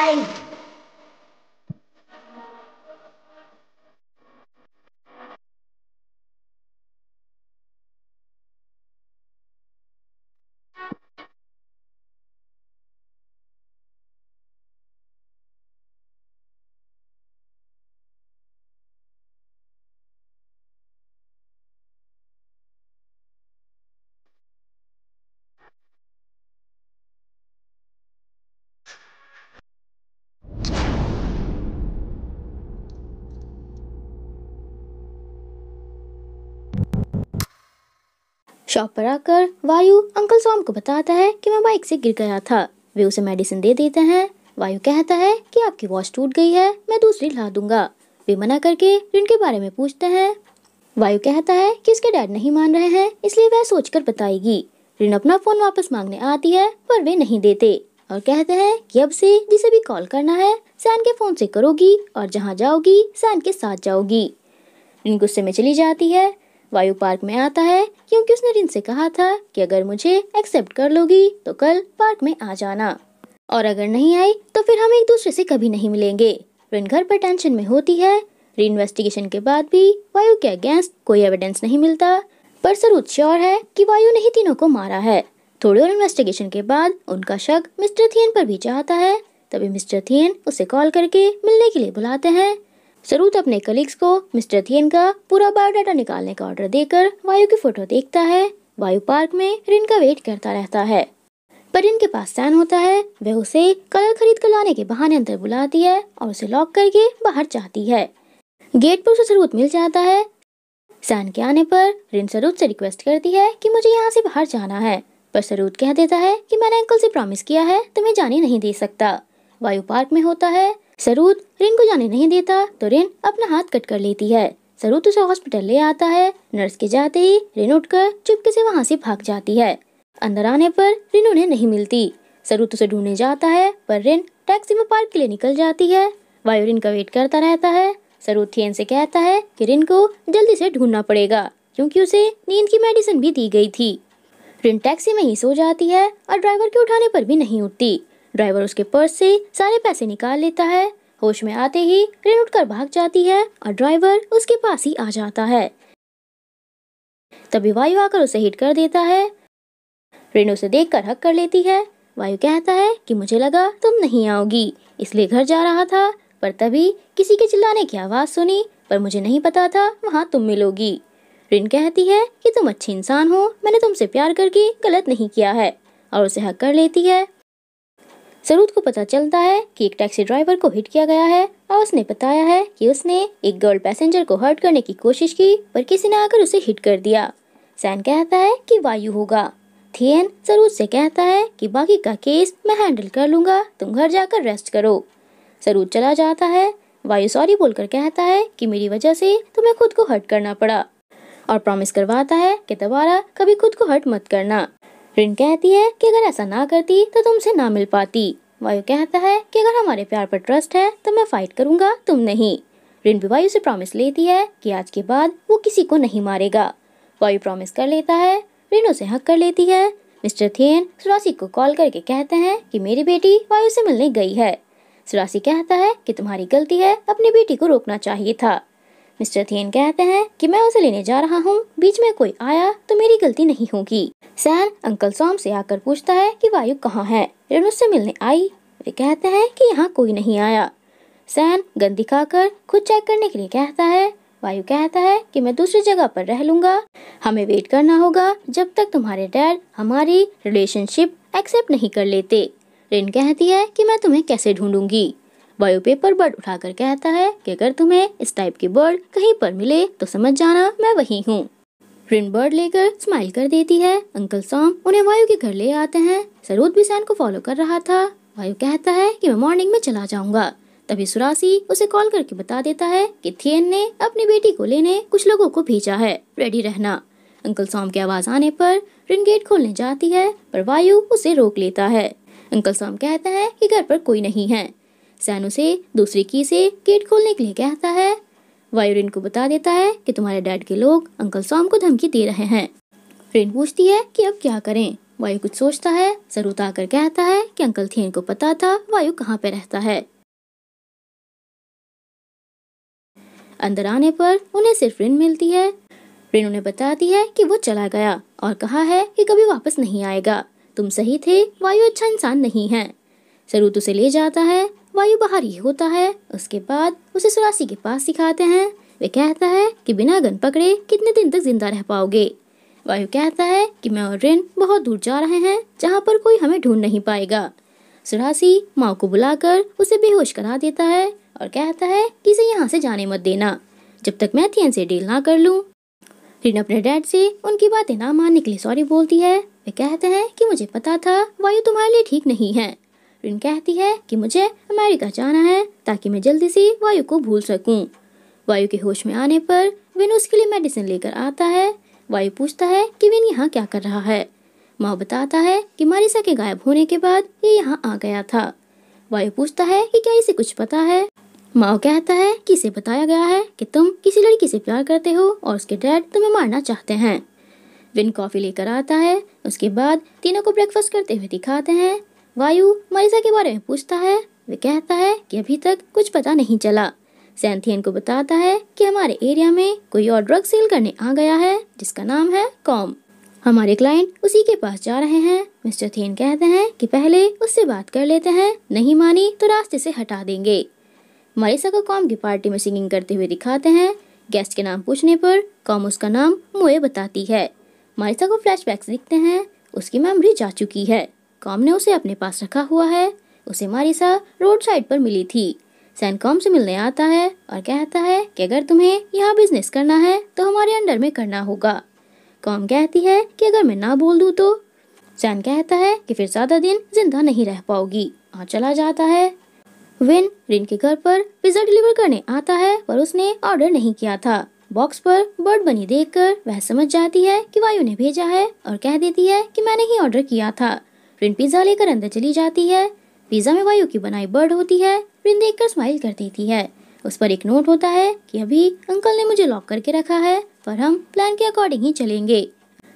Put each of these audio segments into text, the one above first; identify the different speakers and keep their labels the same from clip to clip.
Speaker 1: Bye.
Speaker 2: Shop पर आकर वायु अंकल सॉम को बताता है कि मैं बाइक से गिर गया था। वे उसे मेडिसिन दे देते हैं। वायु कहता है कि आपकी वॉच टूट गई है, मैं दूसरी ला दूंगा। वे मना करके रिन के बारे में पूछते हैं। वायु कहता है कि उसके डैड नहीं मान रहे हैं, इसलिए वह सोचकर बताएगी। रिन अपना फोन वापस मांगने आती है पर वे नहीं देते और कहते हैं कि अब से जिसे भी कॉल करना है सैन के फोन से करोगी और जहाँ जाओगी सैन के साथ जाओगी। रिन गुस्से में चली जाती है। वायु पार्क में आता है क्योंकि उसने रिन से कहा था कि अगर मुझे एक्सेप्ट कर लोगी तो कल पार्क में आ जाना, और अगर नहीं आई तो फिर हम एक दूसरे से कभी नहीं मिलेंगे। रिन घर पर टेंशन में होती है। री इन्वेस्टिगेशन के बाद भी वायु के अगेंस्ट कोई एविडेंस नहीं मिलता, पर सरूद श्योर है कि वायु ने ही तीनों को मारा है। थोड़ी और इन्वेस्टिगेशन के बाद उनका शक मिस्टर थियन पर भी जाता है। तभी मिस्टर थियन उसे कॉल करके मिलने के लिए बुलाते हैं। सरूद अपने कलीग्स को मिस्टर थियन का पूरा बायोडाटा निकालने का ऑर्डर देकर वायु की फोटो देखता है। वायु पार्क में रिन का वेट करता रहता है, पर रिन के पास सैन होता है। वह उसे कलर खरीद कर लाने के बहाने अंदर बुलाती है और उसे लॉक करके बाहर जाती है। गेट पर उसे सरूद मिल जाता है। सैन के आने पर रिन सरूद से रिक्वेस्ट करती है कि मुझे यहाँ से बाहर जाना है, पर सरूद कह देता है कि मैंने अंकल से प्रॉमिस किया है तुम्हें जाने नहीं दे सकता। वायु पार्क में होता है। सरूद रिन को जाने नहीं देता तो रिन अपना हाथ कट कर लेती है। सरूद उसे हॉस्पिटल ले आता है। नर्स के जाते ही रिन उठकर चुपके से वहाँ से भाग जाती है। अंदर आने पर रिन उन्हें नहीं मिलती। सरूद उसे ढूंढने जाता है पर रिन टैक्सी में पार्क के लिए निकल जाती है। वायु रिन का वेट करता रहता है। सरूद थियन से कहता है कि रिन को जल्दी से ढूंढना पड़ेगा क्योंकि उसे नींद की मेडिसिन भी दी गई थी। रिन टैक्सी में ही सो जाती है और ड्राइवर के उठाने पर भी नहीं उठती। ड्राइवर उसके पर्स से सारे पैसे निकाल लेता है। होश में आते ही रिन उठकर भाग जाती है और ड्राइवर उसके पास ही आ जाता है। तभी वायु आकर उसे हिट कर देता है। रिन उसे देखकर हक कर लेती है। वायु कहता है कि मुझे लगा तुम नहीं आओगी इसलिए घर जा रहा था, पर तभी किसी के चिल्लाने की आवाज सुनी, पर मुझे नहीं पता था वहाँ तुम मिलोगी। रिन कहती है कि तुम अच्छी इंसान हो, मैंने तुमसे प्यार करके गलत नहीं किया है, और उसे हक कर लेती है। सरूद को पता चलता है कि एक टैक्सी ड्राइवर को हिट किया गया है और उसने बताया है कि उसने एक गर्ल पैसेंजर को हर्ट करने की कोशिश की पर किसी ने आकर उसे हिट कर दिया। सैन कहता है कि वायु होगा। थियन सरूद से कहता है कि बाकी का केस मैं हैंडल कर लूंगा, तुम घर जाकर रेस्ट करो। सरूद चला जाता है। वायु सॉरी बोलकर कहता है कि मेरी वजह से तुम्हें खुद को हर्ट करना पड़ा, और प्रॉमिस करवाता है कि दोबारा कभी खुद को हर्ट मत करना। रिन कहती है कि अगर ऐसा ना करती तो तुमसे ना मिल पाती। वायु कहता है कि अगर हमारे प्यार पर ट्रस्ट है तो मैं फाइट करूंगा, तुम नहीं। रिन भी वायु से प्रॉमिस लेती है कि आज के बाद वो किसी को नहीं मारेगा। वायु प्रॉमिस कर लेता है। रिन उसे हक कर लेती है। मिस्टर थियन सुरासी को कॉल करके कहते हैं कि मेरी बेटी वायु से मिलने गई है। सुरासी कहता है कि तुम्हारी गलती है, अपनी बेटी को रोकना चाहिए था। मिस्टर थियन कहते हैं कि मैं उसे लेने जा रहा हूँ, बीच में कोई आया तो मेरी गलती नहीं होगी। सैन अंकल सॉम से आकर पूछता है कि वायु कहाँ है। रिन उससे मिलने आई। वे कहते हैं कि यहाँ कोई नहीं आया। सैन गन दिखाकर खुद चेक करने के लिए कहता है। वायु कहता है कि मैं दूसरी जगह पर रह लूंगा, हमें वेट करना होगा जब तक तुम्हारे डैड हमारी रिलेशनशिप एक्सेप्ट नहीं कर लेते। रिन कहती है कि मैं तुम्हें कैसे ढूंढूंगी। वायु पेपर बर्ड उठाकर कहता है कि अगर तुम्हें इस टाइप की बर्ड कहीं पर मिले तो समझ जाना मैं वही हूँ। रिन बर्ड लेकर स्माइल कर देती है। अंकल सॉम उन्हें वायु के घर ले आते हैं। सरूद भी सैन को फॉलो कर रहा था। वायु कहता है कि मैं मॉर्निंग में चला जाऊंगा। तभी सुरासी उसे कॉल करके बता देता है कि थियन ने अपनी बेटी को लेने कुछ लोगों को भेजा है, रेडी रहना। अंकल सॉम की आवाज आने पर रिन गेट खोलने जाती है, पर वायु उसे रोक लेता है। अंकल सॉम कहता है कि घर पर कोई नहीं है। सैन उसे दूसरी की से गेट खोलने के लिए कहता है। वायु रिन को बता देता है कि तुम्हारे डैड के लोग अंकल सॉम को धमकी दे रहे हैं। रिन पूछती है कि अब क्या करें। वायु कुछ सोचता है। सरूत आकर कहता है कि अंकल थियन को पता था वायु कहाँ पे रहता है। अंदर आने पर उन्हें सिर्फ रिन मिलती है। रिन उन्हें बताती है कि वो चला गया और कहा है कि कभी वापस नहीं आएगा। तुम सही थे, वायु अच्छा इंसान नहीं है। सरूत उसे ले जाता है। वायु बाहर ही होता है। उसके बाद उसे सुरासी के पास सिखाते हैं। वे कहता है कि बिना गन पकड़े कितने दिन तक जिंदा रह पाओगे। वायु कहता है कि मैं और रिन बहुत दूर जा रहे हैं, जहाँ पर कोई हमें ढूंढ नहीं पाएगा। सुरासी माँ को बुलाकर उसे बेहोश करा देता है और कहता है कि इसे यहाँ से जाने मत देना जब तक मैं थियन से डील ना कर लूं। रिन अपने डैड से उनकी बातें ना मानने के लिए सॉरी बोलती है। वे कहते हैं कि मुझे पता था वायु तुम्हारे लिए ठीक नहीं है। रिन कहती है कि मुझे अमेरिका जाना है ताकि मैं जल्दी से वायु को भूल सकूं। वायु के होश में आने पर विन उसके लिए मेडिसिन लेकर आता है। वायु पूछता है कि विन यहाँ क्या कर रहा है। माँ बताता है कि मारिसा के गायब होने के बाद ये यहाँ आ गया था। वायु पूछता है कि क्या इसे कुछ पता है। माँ कहता है कि इसे बताया गया है कि तुम किसी लड़की से प्यार करते हो और उसके डैड तुम्हें मारना चाहते हैं। विन कॉफी लेकर आता है। उसके बाद तीनों को ब्रेकफास्ट करते हुए दिखाते हैं। वायु मारिसा के बारे में पूछता है। वे कहता है कि अभी तक कुछ पता नहीं चला। सैन थियन को बताता है कि हमारे एरिया में कोई और ड्रग सेल करने आ गया है जिसका नाम है कॉम। हमारे क्लाइंट उसी के पास जा रहे हैं। मिस्टर थियन कहते हैं कि पहले उससे बात कर लेते हैं, नहीं मानी तो रास्ते से हटा देंगे। मारिसा को कॉम की पार्टी में सिंगिंग करते हुए दिखाते हैं। गेस्ट के नाम पूछने पर कॉम उसका नाम मोए बताती है। मारिसा को फ्लैशबैक्स दिखते हैं। उसकी मेमोरी जा चुकी है। कॉम ने उसे अपने पास रखा हुआ है। उसे मारिसा रोड साइड पर मिली थी। सैन कॉम से मिलने आता है और कहता है कि अगर तुम्हें यहाँ बिजनेस करना है तो हमारे अंडर में करना होगा। कॉम कहती है कि अगर मैं ना बोल दूँ तो। सैन कहता है कि फिर ज्यादा दिन जिंदा नहीं रह पाओगी और चला जाता है। विन रिन के घर पर पिज्जा डिलीवर करने आता है पर उसने ऑर्डर नहीं किया था। बॉक्स पर बर्ड बनी देखकर वह समझ जाती है कि वायु ने भेजा है और कह देती है कि मैंने ही ऑर्डर किया था। रिन पिज्जा लेकर अंदर चली जाती है। पिज्जा में वायु की बनाई बर्ड होती है। रिन देखकर स्माइल कर देती है। उस पर एक नोट होता है कि अभी अंकल ने मुझे लॉक करके रखा है पर हम प्लान के अकॉर्डिंग ही चलेंगे।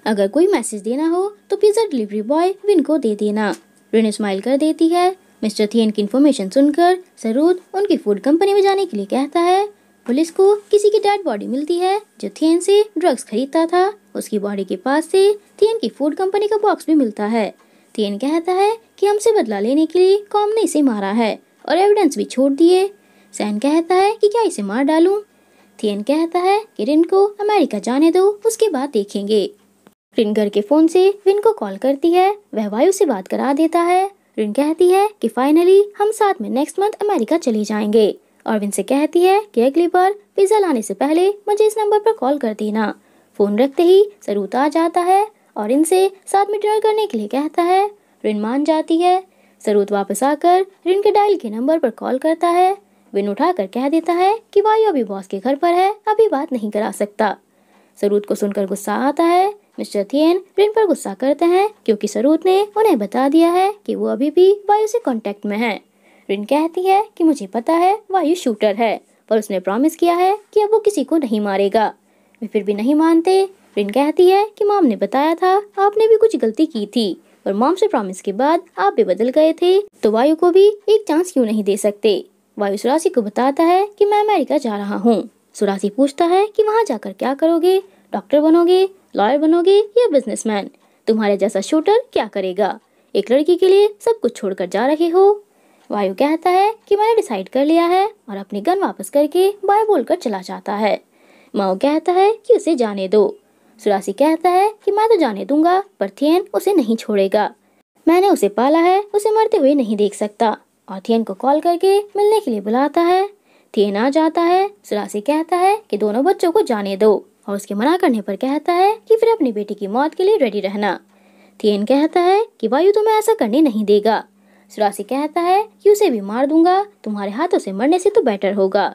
Speaker 2: अगर कोई मैसेज देना हो तो पिज्जा डिलीवरी बॉय विन को दे देना। रिन स्माइल कर देती है। मिस्टर थियन की इन्फॉर्मेशन सुनकर सरूत उनकी फूड कंपनी में जाने के लिए कहता है। पुलिस को किसी की डेड बॉडी मिलती है जो थियन से ड्रग्स खरीदता था। उसकी बॉडी के पास से थियन की फूड कंपनी का बॉक्स भी मिलता है। थियन कहता है कि हमसे बदला लेने के लिए कॉम ने इसे मारा है और एविडेंस भी छोड़ दिए। सैन कहता है कि क्या इसे मार डालूं। थियन कहता है कि रिन को अमेरिका जाने दो, उसके बाद देखेंगे। रिन घर के फोन से विन को कॉल करती है। वह वायु से बात करा देता है। रिन कहती है कि फाइनली हम साथ में नेक्स्ट मंथ अमेरिका चले जाएंगे और विन से कहती है कि अगली बार पिज्जा लाने से पहले मुझे इस नंबर पर कॉल कर देना। फोन रखते ही सरूत आ जाता है और इनसे साथ में डिनर करने के लिए कहता है। रिन मान जाती है। सरूत वापस आकर रिन के डायल के नंबर पर कॉल करता है। विन उठाकर कह देता है कि वायु अभी बॉस के घर पर है, अभी बात नहीं करा सकता। सरूत को सुनकर गुस्सा आता है। मिस्टर थियन रिन पर गुस्सा करते हैं क्योंकि सरूत ने उन्हें बता दिया है कि वो अभी भी वायु से कांटेक्ट में है। रिन कहती है कि मुझे पता है वायु शूटर है पर उसने प्रॉमिस किया है कि अब वो किसी को नहीं मारेगा। वे फिर भी नहीं मानते। रिन कहती है कि मॉम ने बताया था आपने भी कुछ गलती की थी पर मॉम से प्रॉमिस के बाद आप भी बदल गए थे, तो वायु को भी एक चांस क्यों नहीं दे सकते। वायु सुरासी को बताता है कि मैं अमेरिका जा रहा हूँ। सुरासी पूछता है कि वहाँ जाकर क्या करोगे, डॉक्टर बनोगे, लॉयर बनोगे या बिजनेसमैन। तुम्हारे जैसा शूटर क्या करेगा, एक लड़की के लिए सब कुछ छोड़कर जा रहे हो। वायु कहता है कि मैंने डिसाइड कर लिया है और अपनी गन वापस करके बाय बोलकर चला जाता है। माओ कहता है कि उसे जाने दो। सुरासी कहता है कि मैं तो जाने दूंगा पर थियन उसे नहीं छोड़ेगा। मैंने उसे पाला है, उसे मरते हुए नहीं देख सकता। और थियन को कॉल करके मिलने के लिए बुलाता है। थियन आ जाता है। सुरासी कहता है कि दोनों बच्चों को जाने दो और उसके मना करने पर कहता है कि फिर अपनी बेटी की मौत के लिए रेडी रहना। थियन कहता है कि वायु तुम्हें ऐसा करने नहीं देगा। सुरासी कहता है कि उसे भी मार दूंगा, तुम्हारे हाथों से मरने से तो बेटर होगा।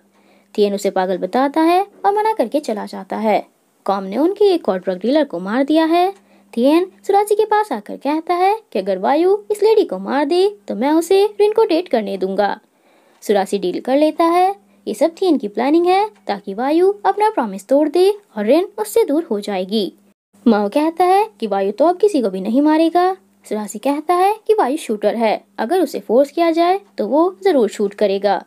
Speaker 2: थियन उसे पागल बताता है और मना करके चला जाता है। कॉम ने उनके एक और ड्रग डीलर को मार दिया है। थियन सुरासी के पास आकर कहता है कि अगर वायु इस लेडी को मार दे तो मैं उसे रिन को डेट करने दूंगा। सुरासी डील कर लेता है। ये सब थियन की प्लानिंग है ताकि वायु अपना प्रॉमिस तोड़ दे और रिन उससे दूर हो जाएगी। माओ कहता है कि वायु तो अब किसी को भी नहीं मारेगा। सुरासी कहता है कि वायु शूटर है, अगर उसे फोर्स किया जाए तो वो जरूर शूट करेगा।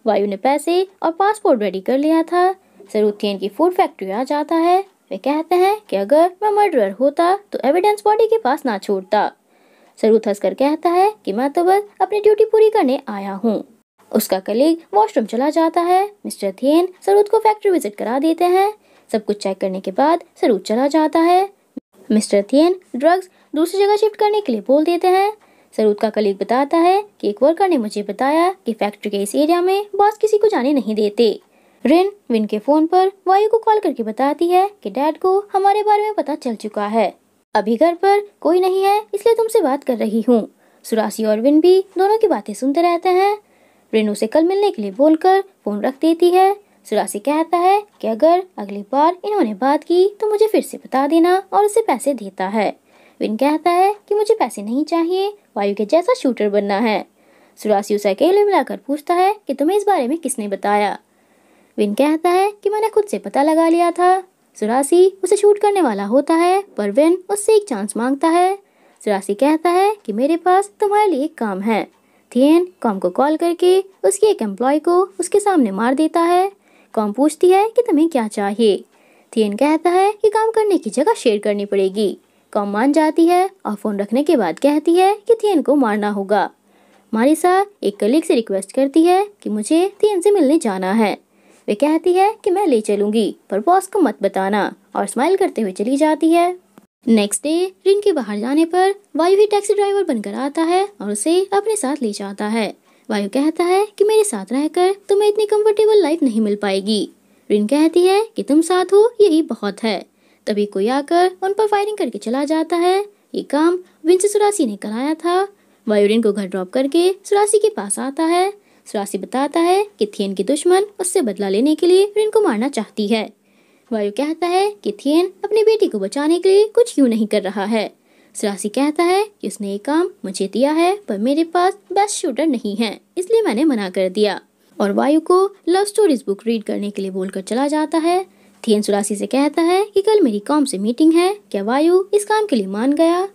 Speaker 2: वायु ने पैसे और पासपोर्ट रेडी कर लिया था। सरूथ थियन की फूड फैक्ट्री आ जाता है। वे कहते हैं कि अगर मैं मर्डरर होता तो एविडेंस बॉडी के पास ना छोड़ता। सरूथ हंसकर कहता है कि मैं तो बस अपनी ड्यूटी पूरी करने आया हूँ। उसका कलीग वॉशरूम चला जाता है। मिस्टर थियन सरूथ को फैक्ट्री विजिट करा देते हैं। सब कुछ चेक करने के बाद सरूथ चला जाता है। मिस्टर थियन ड्रग्स दूसरी जगह शिफ्ट करने के लिए बोल देते हैं। सरूथ का कलीग बताता है कि एक वर्कर ने मुझे बताया कि फैक्ट्री के इस एरिया में बॉस किसी को जाने नहीं देते। रिन विन के फोन पर वायु को कॉल करके बताती है कि डैड को हमारे बारे में पता चल चुका है। अभी घर पर कोई नहीं है, इसलिए तुमसे बात कर रही हूँ। सुरासी और विन भी दोनों की बातें सुनते रहते हैं। रिन उसे कल मिलने के लिए बोलकर फोन रख देती है। सुरासी कहता है कि अगर अगली बार इन्होंने बात की तो मुझे फिर से बता देना, और उसे पैसे देता है। विन कहता है कि मुझे पैसे नहीं चाहिए, वायु के जैसा शूटर बनना है। सुरासी उसे अकेले मिलाकर पूछता है कि तुम्हें इस बारे में किसने बताया। विन कहता है कि मैंने खुद से पता लगा लिया था। सुरासी उसे शूट करने वाला होता है, पर विन उससे एक चांस मांगता है। सुरासी कहता है कि मेरे पास तुम्हारे लिए एक काम है। थियन कॉम को कॉल करके उसकी एक एम्प्लॉय को उसके सामने मार देता है। कॉम पूछती है कि तुम्हें क्या चाहिए। थियन कहता है कि काम करने की जगह शेयर करनी पड़ेगी। कॉम मान जाती है और फोन रखने के बाद कहती है कि थियन को मारना होगा। मारिसा एक कलीग से रिक्वेस्ट करती है कि मुझे थियन से मिलने जाना है। वे कहती है कि मैं ले चलूंगी, पर बॉस को मत बताना, और स्माइल करते हुए चली जाती है। नेक्स्ट डे रिन के बाहर जाने पर वायु ही टैक्सी ड्राइवर बनकर आता है और उसे अपने साथ ले जाता है। वायु कहता है कि मेरे साथ रहकर तुम्हें इतनी कंफर्टेबल लाइफ नहीं मिल पाएगी। रिन कहती है कि तुम साथ हो यही बहुत है। तभी कोई आकर उन पर फायरिंग करके चला जाता है। ये काम विन से सुरासी ने कराया था। वायु रिन को घर ड्रॉप करके सुरासी के पास आता है। सुरासी बताता है कि थियन की दुश्मन उससे बदला लेने के लिए रिन को मारना चाहती है। वायु कहता है कि थियन अपनी बेटी को बचाने के लिए कुछ क्यों नहीं कर रहा है। सुरासी कहता है कि उसने ये काम मुझे दिया है, पर मेरे पास बेस्ट शूटर नहीं है, इसलिए मैंने मना कर दिया। और वायु को लव स्टोरीज बुक रीड करने के लिए बोलकर चला जाता है। थियन सुरासी से कहता है कि कल मेरी कॉम से मीटिंग है, क्या वायु इस काम के लिए मान गया।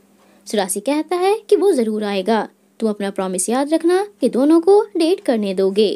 Speaker 2: सुरासी कहता है कि वो जरूर आएगा, तुम अपना प्रॉमिस याद रखना कि दोनों को डेट करने दोगे।